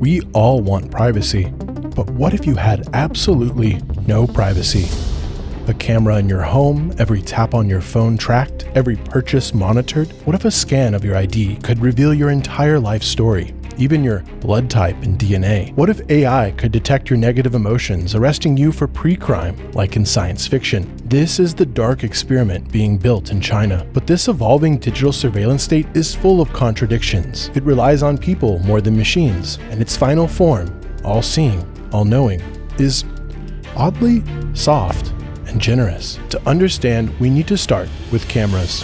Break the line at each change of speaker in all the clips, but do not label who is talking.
We all want privacy, but what if you had absolutely no privacy? A camera in your home, every tap on your phone tracked, every purchase monitored? What if a scan of your ID could reveal your entire life story, even your blood type and DNA? What if AI could detect your negative emotions, arresting you for pre-crime, like in science fiction? This is the dark experiment being built in China. But this evolving digital surveillance state is full of contradictions. It relies on people more than machines, and its final form, all-seeing, all-knowing, is oddly soft and generous. To understand, we need to start with cameras.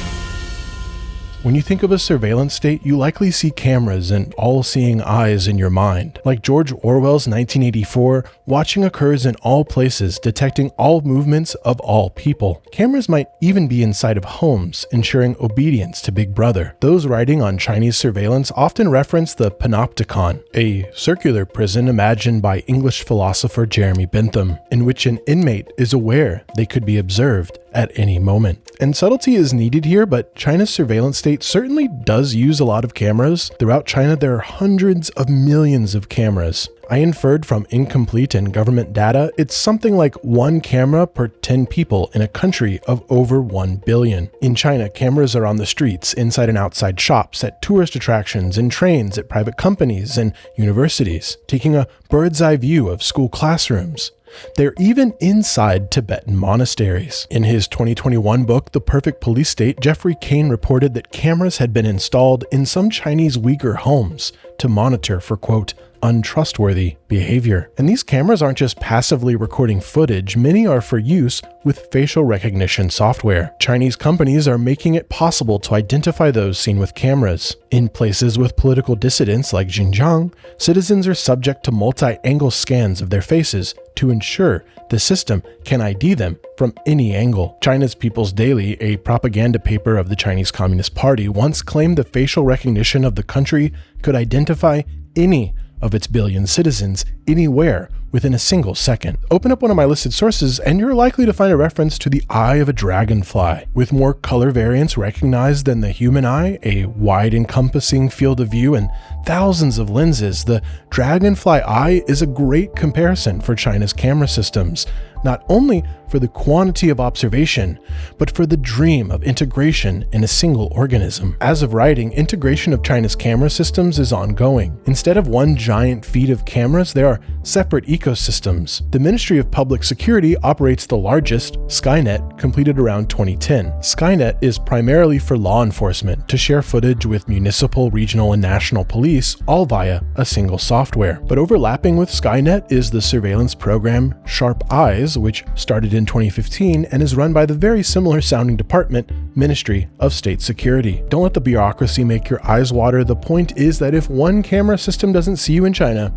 When you think of a surveillance state, you likely see cameras and all-seeing eyes in your mind. Like George Orwell's 1984, watching occurs in all places, detecting all movements of all people. Cameras might even be inside of homes, ensuring obedience to Big Brother. Those writing on Chinese surveillance often reference the panopticon, a circular prison imagined by English philosopher Jeremy Bentham, in which an inmate is aware they could be observed at any moment. And subtlety is needed here, but China's surveillance state certainly does use a lot of cameras. Throughout China, there are hundreds of millions of cameras. I inferred from incomplete and government data, it's something like 1 camera per 10 people in a country of over 1 billion. In China, cameras are on the streets, inside and outside shops, at tourist attractions, in trains, at private companies and universities, taking a bird's eye view of school classrooms. They're even inside Tibetan monasteries. In his 2021 book, The Perfect Police State, Jeffrey Kane reported that cameras had been installed in some Chinese Uyghur homes to monitor for, quote, untrustworthy behavior. And these cameras aren't just passively recording footage, many are for use with facial recognition software. Chinese companies are making it possible to identify those seen with cameras. In places with political dissidents like Xinjiang, citizens are subject to multi-angle scans of their faces to ensure the system can ID them from any angle. China's People's Daily, a propaganda paper of the Chinese Communist Party, once claimed the facial recognition of the country could identify any of its billion citizens anywhere within a single second. Open up one of my listed sources and you're likely to find a reference to the eye of a dragonfly. With more color variants recognized than the human eye, a wide encompassing field of view, and thousands of lenses, the dragonfly eye is a great comparison for China's camera systems, not only for the quantity of observation, but for the dream of integration in a single organism. As of writing, integration of China's camera systems is ongoing. Instead of one giant feed of cameras, there are separate ecosystems. The Ministry of Public Security operates the largest, Skynet, completed around 2010. Skynet is primarily for law enforcement to share footage with municipal, regional, and national police, all via a single software. But overlapping with Skynet is the surveillance program Sharp Eyes, which started in 2015 and is run by the very similar sounding department, Ministry of State Security. Don't let the bureaucracy make your eyes water. The point is that if one camera system doesn't see you in China,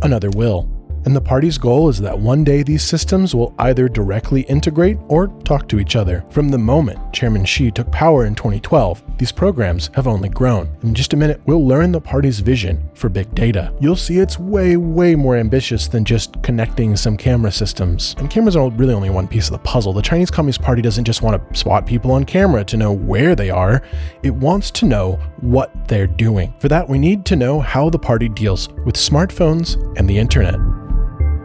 another will. And the party's goal is that one day these systems will either directly integrate or talk to each other. From the moment Chairman Xi took power in 2012, these programs have only grown. In just a minute, we'll learn the party's vision for big data. You'll see it's way more ambitious than just connecting some camera systems. And cameras are really only one piece of the puzzle. The Chinese Communist Party doesn't just want to spot people on camera to know where they are. It wants to know what they're doing. For that, we need to know how the party deals with smartphones and the internet.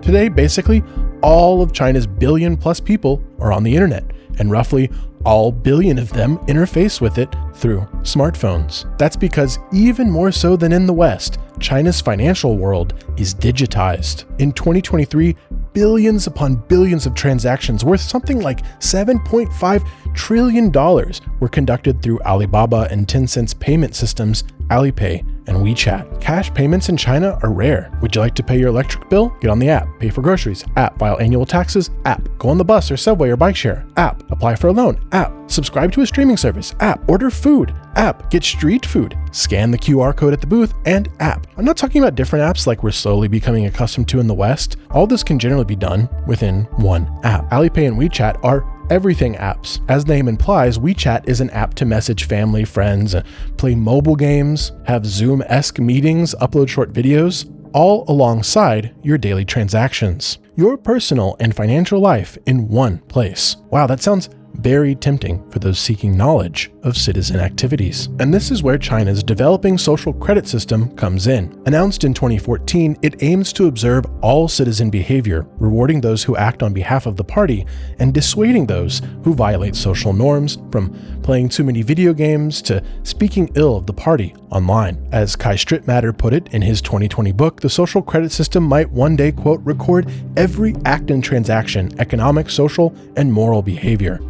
Today, basically, all of China's billion-plus people are on the internet, and roughly all billion of them interface with it through smartphones. That's because even more so than in the West, China's financial world is digitized. In 2023, billions upon billions of transactions worth something like $7.5 trillion were conducted through Alibaba and Tencent's payment systems, Alipay and WeChat. Cash payments in China are rare. Would you like to pay your electric bill? Get on the app. Pay for groceries? App. File annual taxes? App. Go on the bus or subway or bike share? App. Apply for a loan? App. Subscribe to a streaming service? App. Order food? App. Get street food? Scan the QR code at the booth? And app. I'm not talking about different apps like we're slowly becoming accustomed to in the West. All this can generally be done within one app. Alipay and WeChat are everything apps. As the name implies, WeChat is an app to message family, friends, play mobile games, have Zoom-esque meetings, upload short videos, all alongside your daily transactions. Your personal and financial life in one place. Wow, that sounds very tempting for those seeking knowledge of citizen activities. And this is where China's developing social credit system comes in. Announced in 2014, it aims to observe all citizen behavior, rewarding those who act on behalf of the party and dissuading those who violate social norms, from playing too many video games to speaking ill of the party online. As Kai Strittmatter put it in his 2020 book, the social credit system might one day, quote, record every act and transaction, economic, social, and moral behavior.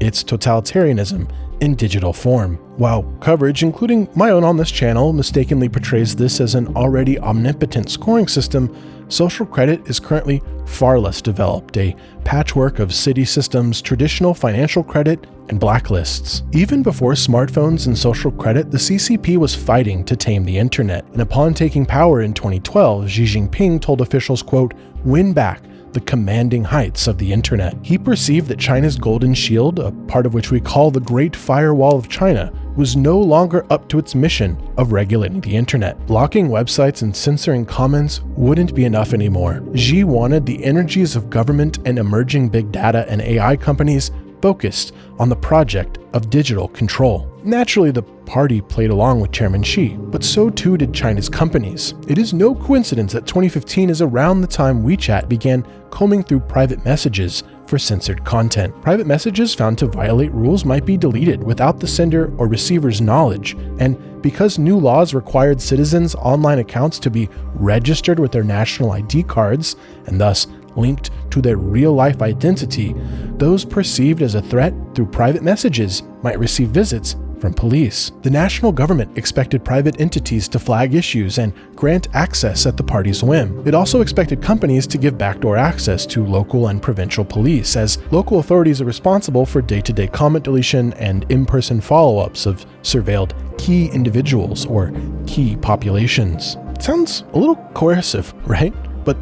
It's totalitarianism in digital form. While coverage, including my own on this channel, mistakenly portrays this as an already omnipotent scoring system, social credit is currently far less developed, a patchwork of city systems, traditional financial credit, and blacklists. Even before smartphones and social credit, the CCP was fighting to tame the internet, and upon taking power in 2012, Xi Jinping told officials, quote, win back the commanding heights of the internet. He perceived that China's golden shield, a part of which we call the Great Firewall of China, was no longer up to its mission of regulating the internet. Blocking websites and censoring comments wouldn't be enough anymore. Xi wanted the energies of government and emerging big data and AI companies focused on the project of digital control. Naturally, the party played along with Chairman Xi, but so too did China's companies. It is no coincidence that 2015 is around the time WeChat began combing through private messages for censored content. Private messages found to violate rules might be deleted without the sender or receiver's knowledge, and because new laws required citizens' online accounts to be registered with their national ID cards, and thus linked to their real-life identity, those perceived as a threat through private messages might receive visits from police. The national government expected private entities to flag issues and grant access at the party's whim. It also expected companies to give backdoor access to local and provincial police, as local authorities are responsible for day-to-day comment deletion and in-person follow-ups of surveilled key individuals or key populations. It sounds a little coercive, right? But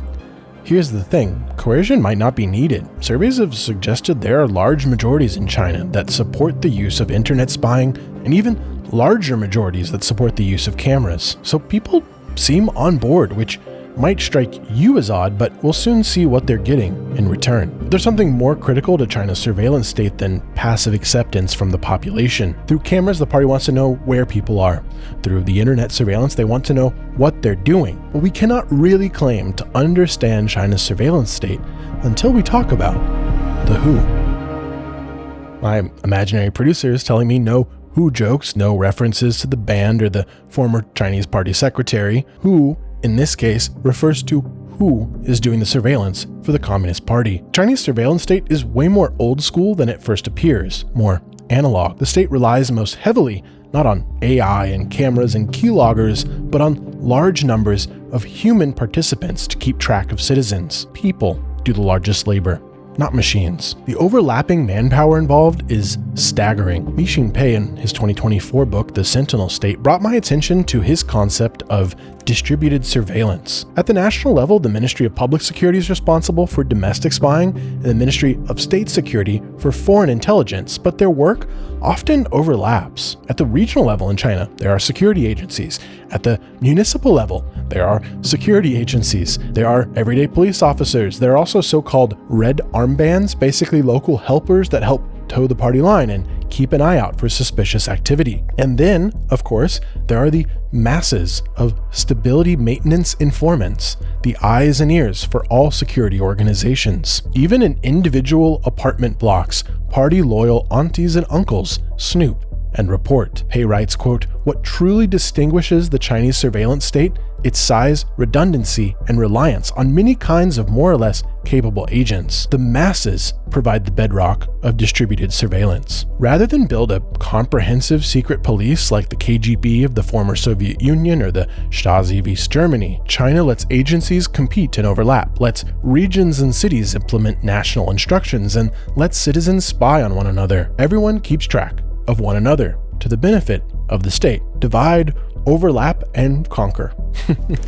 here's the thing, coercion might not be needed. Surveys have suggested there are large majorities in China that support the use of internet spying, and even larger majorities that support the use of cameras. So people seem on board, which might strike you as odd, but we'll soon see what they're getting in return. There's something more critical to China's surveillance state than passive acceptance from the population. Through cameras, the party wants to know where people are. Through the internet surveillance, they want to know what they're doing. But we cannot really claim to understand China's surveillance state until we talk about the WHO. My imaginary producer is telling me no WHO jokes, no references to the band or the former Chinese party secretary. WHO, in this case, refers to who is doing the surveillance for the Communist Party. Chinese surveillance state is way more old school than it first appears, more analog. The state relies most heavily not on AI and cameras and keyloggers, but on large numbers of human participants to keep track of citizens. People do the largest labor, not machines. The overlapping manpower involved is staggering. Mixin Pei, in his 2024 book, The Sentinel State, brought my attention to his concept of distributed surveillance. At the national level, the Ministry of Public Security is responsible for domestic spying and the Ministry of State Security for foreign intelligence, but their work often overlaps. At the regional level in China, there are security agencies. At the municipal level, there are security agencies. There are everyday police officers. There are also so-called red armbands, basically local helpers that help toe the party line and keep an eye out for suspicious activity. And then, of course, there are the masses of stability maintenance informants, the eyes and ears for all security organizations. Even in individual apartment blocks, party-loyal aunties and uncles snoop and report. Pei writes, quote, "What truly distinguishes the Chinese surveillance state? Its size, redundancy, and reliance on many kinds of more or less capable agents. The masses provide the bedrock of distributed surveillance. Rather than build a comprehensive secret police like the KGB of the former Soviet Union or the Stasi of East Germany, China lets agencies compete and overlap, lets regions and cities implement national instructions, and lets citizens spy on one another. Everyone keeps track of one another to the benefit of the state. Divide, overlap, and conquer."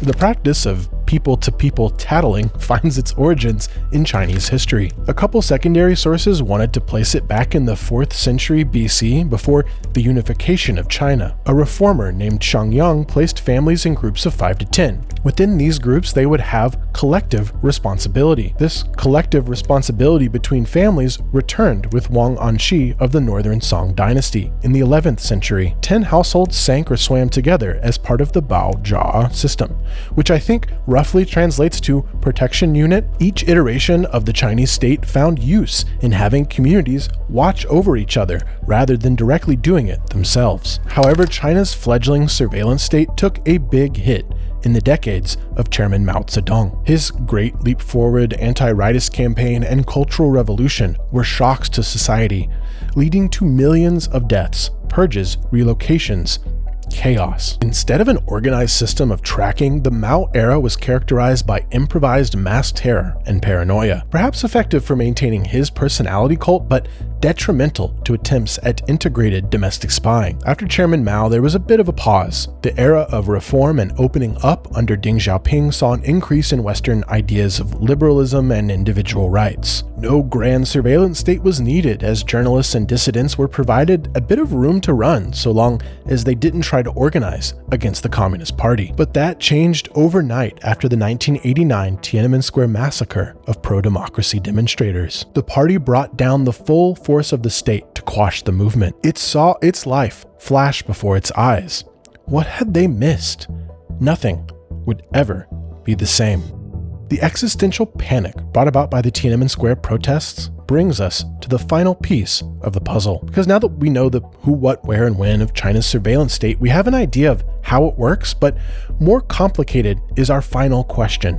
The practice of people-to-people tattling finds its origins in Chinese history. A couple secondary sources wanted to place it back in the 4th century BC before the unification of China. A reformer named Shang Yang placed families in groups of 5 to 10. Within these groups, they would have collective responsibility. This collective responsibility between families returned with Wang Anshi of the Northern Song dynasty. In the 11th century, 10 households sank or swam together as part of the Bao Jia system, which I think roughly translates to protection unit. Each iteration of the Chinese state found use in having communities watch over each other rather than directly doing it themselves. However, China's fledgling surveillance state took a big hit in the decades of Chairman Mao Zedong. His Great Leap Forward anti-rightist campaign and cultural revolution were shocks to society, leading to millions of deaths, purges, relocations, chaos. Instead of an organized system of tracking, the Mao era was characterized by improvised mass terror and paranoia, perhaps effective for maintaining his personality cult, but detrimental to attempts at integrated domestic spying. After Chairman Mao, there was a bit of a pause. The era of reform and opening up under Deng Xiaoping saw an increase in Western ideas of liberalism and individual rights. No grand surveillance state was needed, as journalists and dissidents were provided a bit of room to run so long as they didn't try to organize against the Communist Party. But that changed overnight after the 1989 Tiananmen Square massacre of pro-democracy demonstrators. The party brought down the full force of the state to quash the movement. It saw its life flash before its eyes. What had they missed? Nothing would ever be the same. The existential panic brought about by the Tiananmen Square protests brings us to the final piece of the puzzle. Because now that we know the who, what, where, and when of China's surveillance state, we have an idea of how it works, but more complicated is our final question.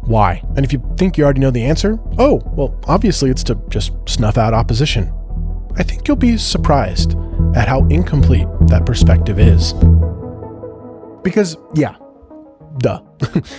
Why? And if you think you already know the answer, oh, well, obviously it's to just snuff out opposition. I think you'll be surprised at how incomplete that perspective is. Because, yeah, duh.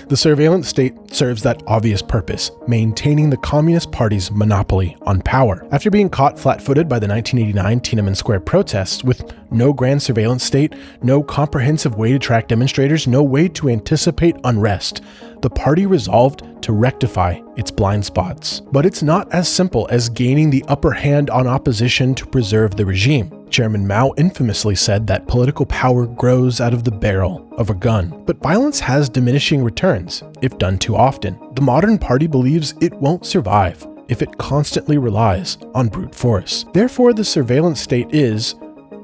The surveillance state serves that obvious purpose, maintaining the Communist Party's monopoly on power. After being caught flat-footed by the 1989 Tiananmen Square protests, with no grand surveillance state, no comprehensive way to track demonstrators, no way to anticipate unrest, the party resolved to rectify its blind spots. But it's not as simple as gaining the upper hand on opposition to preserve the regime. Chairman Mao infamously said that political power grows out of the barrel of a gun. But violence has diminishing returns if done too often. The modern party believes it won't survive if it constantly relies on brute force. Therefore, the surveillance state is,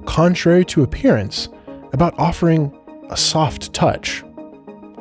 contrary to appearance, about offering a soft touch.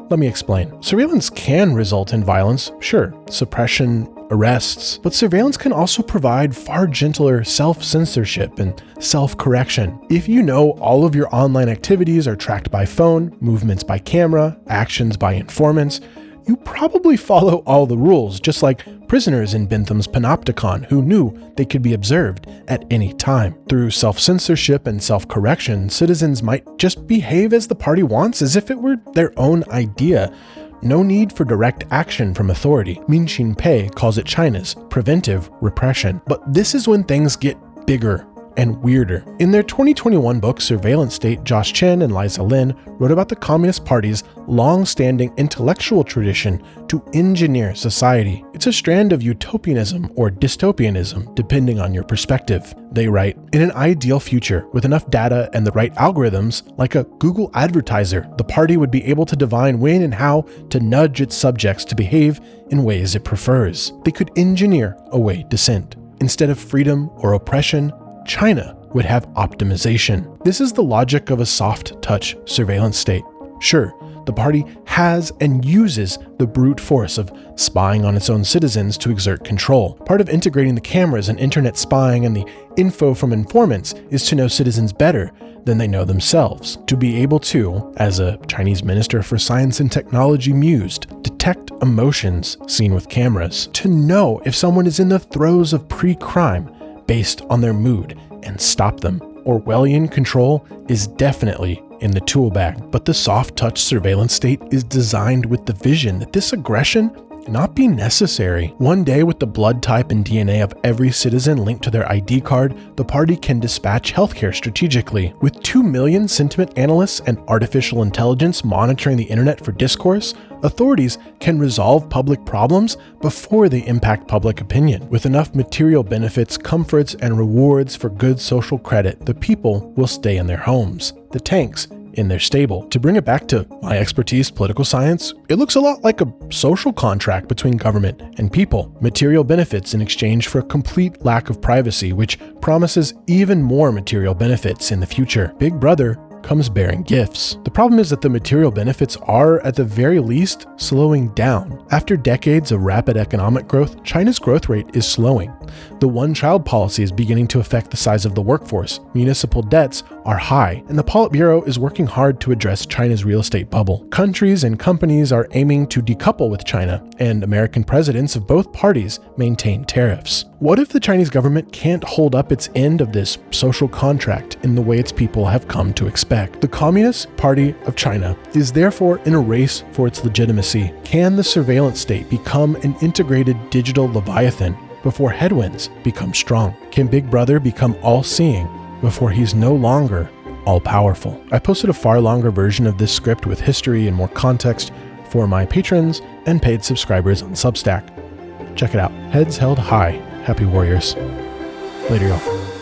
Let me explain. Surveillance can result in violence, sure, suppression, arrests, but surveillance can also provide far gentler self-censorship and self-correction. If you know all of your online activities are tracked by phone, movements by camera, actions by informants, you probably follow all the rules, just like prisoners in Bentham's panopticon who knew they could be observed at any time. Through self-censorship and self-correction, citizens might just behave as the party wants, as if it were their own idea. No need for direct action from authority. Min Xin-pei calls it China's preventive repression. But this is when things get bigger and weirder. In their 2021 book, Surveillance State, Josh Chen and Liza Lin wrote about the Communist Party's long-standing intellectual tradition to engineer society. It's a strand of utopianism or dystopianism, depending on your perspective. They write, in an ideal future, with enough data and the right algorithms, like a Google advertiser, the party would be able to divine when and how to nudge its subjects to behave in ways it prefers. They could engineer away dissent. Instead of freedom or oppression, China would have optimization. This is the logic of a soft-touch surveillance state. Sure, the party has and uses the brute force of spying on its own citizens to exert control. Part of integrating the cameras and internet spying and the info from informants is to know citizens better than they know themselves. To be able to, as a Chinese minister for science and technology mused, detect emotions seen with cameras. To know if someone is in the throes of pre-crime based on their mood and stop them. Orwellian control is definitely in the tool bag, but the soft touch surveillance state is designed with the vision that this aggression not be necessary. One day, with the blood type and DNA of every citizen linked to their ID card, the party can dispatch healthcare strategically. With 2 million sentiment analysts and artificial intelligence monitoring the internet for discourse, authorities can resolve public problems before they impact public opinion. With enough material benefits, comforts, and rewards for good social credit, the people will stay in their homes, the tanks in their stable. To bring it back to my expertise, political science, it looks a lot like a social contract between government and people. Material benefits in exchange for a complete lack of privacy, which promises even more material benefits in the future. Big Brother comes bearing gifts. The problem is that the material benefits are, at the very least, slowing down. After decades of rapid economic growth, China's growth rate is slowing. The one-child policy is beginning to affect the size of the workforce. Municipal debts are high, and the Politburo is working hard to address China's real estate bubble. Countries and companies are aiming to decouple with China, and American presidents of both parties maintain tariffs. What if the Chinese government can't hold up its end of this social contract in the way its people have come to expect? The Communist Party of China is therefore in a race for its legitimacy. Can the surveillance state become an integrated digital leviathan before headwinds become strong? Can Big Brother become all-seeing before he's no longer all-powerful? I posted a far longer version of this script with history and more context for my patrons and paid subscribers on Substack. Check it out. Heads held high. Happy Warriors. Later, y'all.